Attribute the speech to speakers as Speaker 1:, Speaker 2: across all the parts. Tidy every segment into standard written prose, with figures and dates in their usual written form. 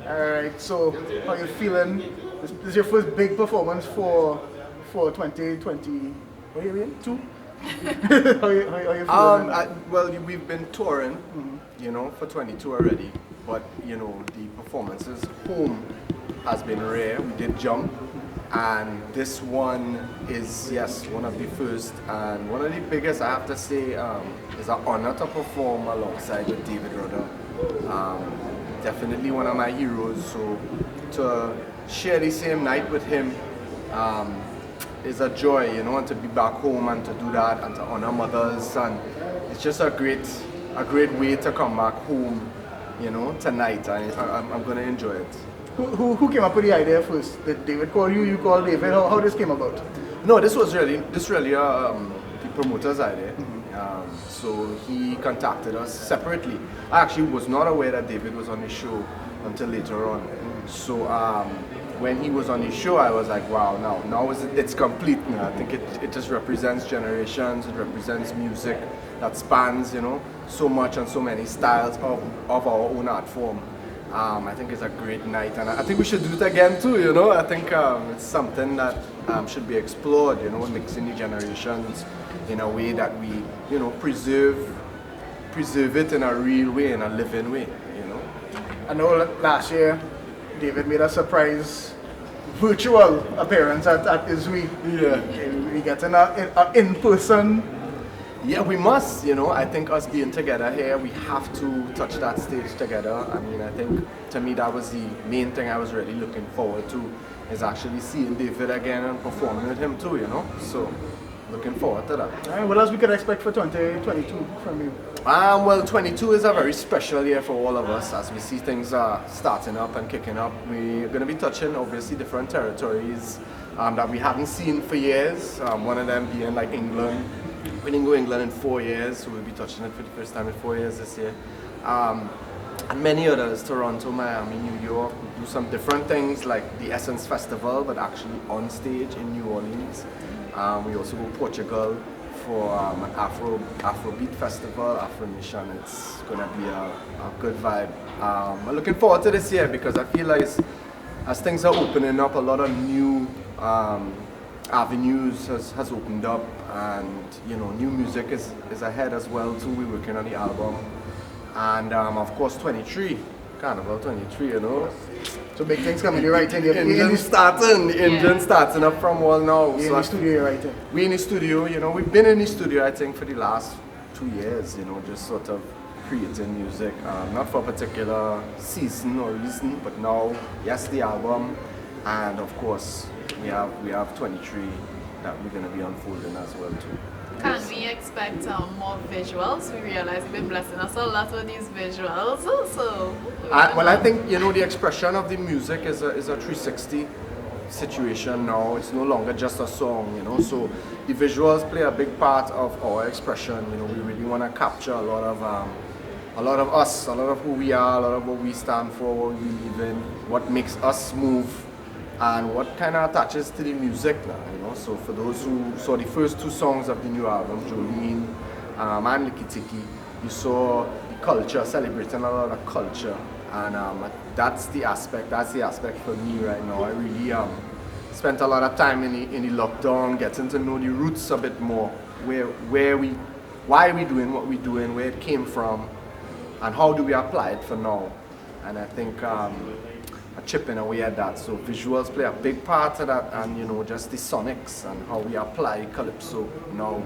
Speaker 1: Alright, so how you feeling? This is your first big performance for 2020. What are you in? Two? How you feeling?
Speaker 2: Well, we've been touring, for 22 already. But, the performances home has been rare. We did jump. And this one is, yes, one of the first and one of the biggest, I have to say, is an honor to perform alongside with David Rudder. Definitely one of my heroes. So to share the same night with him is a joy, and to be back home and to do that and to honor mothers. And it's just a great way to come back home, tonight. I'm going to enjoy it.
Speaker 1: Who came up with the idea first? Did David call you? You called David? How this came about?
Speaker 2: No, this really the promoter's idea. So he contacted us separately. I actually was not aware that David was on the show until later on. So when he was on the show, I was like, wow, now it's complete now. I think it just represents generations. It represents music that spans, so much and so many styles of our own art form. I think it's a great night, and I think we should do it again too. I think it's something that should be explored. Mixing the generations in a way that we, preserve it in a real way, in a living way.
Speaker 1: I know last year David made a surprise virtual appearance at ISWE.
Speaker 2: Yeah.
Speaker 1: We get an in-person.
Speaker 2: Yeah, we must, I think us being together here, we have to touch that stage together. I mean, I think to me that was the main thing I was really looking forward to, is actually seeing David again and performing with him too, So, looking forward to that.
Speaker 1: All right, what else we could expect for 2022 from you?
Speaker 2: Well, 22 is a very special year for all of us as we see things starting up and kicking up. We're going to be touching, obviously, different territories that we haven't seen for years. One of them being like England. We didn't go to England in 4 years, so we'll be touching it for the first time in 4 years this year. And many others, Toronto, Miami, New York. We do some different things like the Essence Festival, but actually on stage in New Orleans. We also go to Portugal for an Afrobeat festival, Afro Nation. It's going to be a good vibe. I'm looking forward to this year because I feel like as things are opening up, a lot of new avenues has opened up, and new music is ahead as well too. We're working on the album, and of course 23 Carnival 23,
Speaker 1: So big things coming. You're right.
Speaker 2: The engine starting up from all now.
Speaker 1: You're in the studio, you're right.
Speaker 2: We're in the studio. We've been in the studio I think for the last 2 years. just sort of creating music, not for a particular season or reason, but now yes, the album, and of course we have 23 that we're going to be unfolding as well too.
Speaker 3: Can we expect more visuals? We realize you've been blessing us a lot with these visuals. So
Speaker 2: I think the expression of the music is a 360 situation now. It's no longer just a song, So the visuals play a big part of our expression. We really want to capture a lot of us, a lot of who we are, a lot of what we stand for, what we believe in, what makes us move, and what kind of attaches to the music now, So for those who saw the first 2 songs of the new album, Jolene and Licky Tiki, you saw the culture, celebrating a lot of culture, and that's the aspect for me right now. I really spent a lot of time in the lockdown getting to know the roots a bit more, why we doing what we're doing, where it came from, and how do we apply it for now. And I think chipping away at that. So visuals play a big part of that, and just the sonics and how we apply calypso now.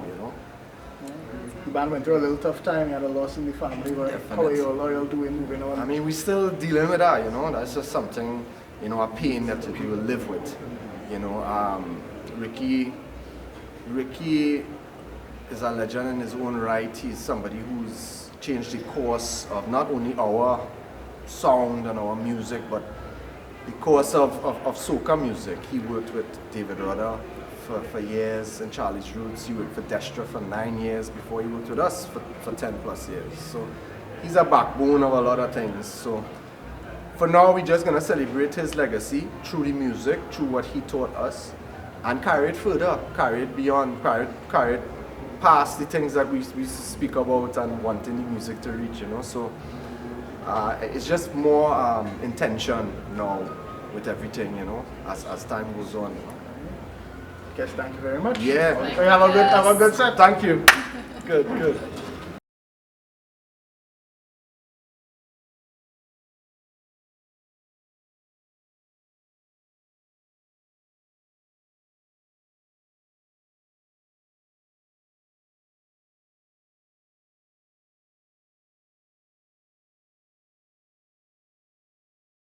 Speaker 1: The band went through a little tough time. You had a loss in the family. How are you all doing, moving on?
Speaker 2: I mean, we're still dealing with that. That's just something, a pain that you will live with. Ricky is a legend in his own right. He's somebody who's changed the course of not only our sound and our music, but the course of soca music. He worked with David Rudder for years in Charlie's Roots. He worked for Destra for 9 years before he worked with us for 10 plus years. So he's a backbone of a lot of things. So for now, we're just going to celebrate his legacy through the music, through what he taught us, and carry it further, carry it beyond, carry it past the things that we speak about and wanting the music to reach, So it's just more intention now with everything, you know, as time goes on.
Speaker 1: Guess thank you very much.
Speaker 2: Yeah.
Speaker 1: Have a good set.
Speaker 2: Thank you. Good.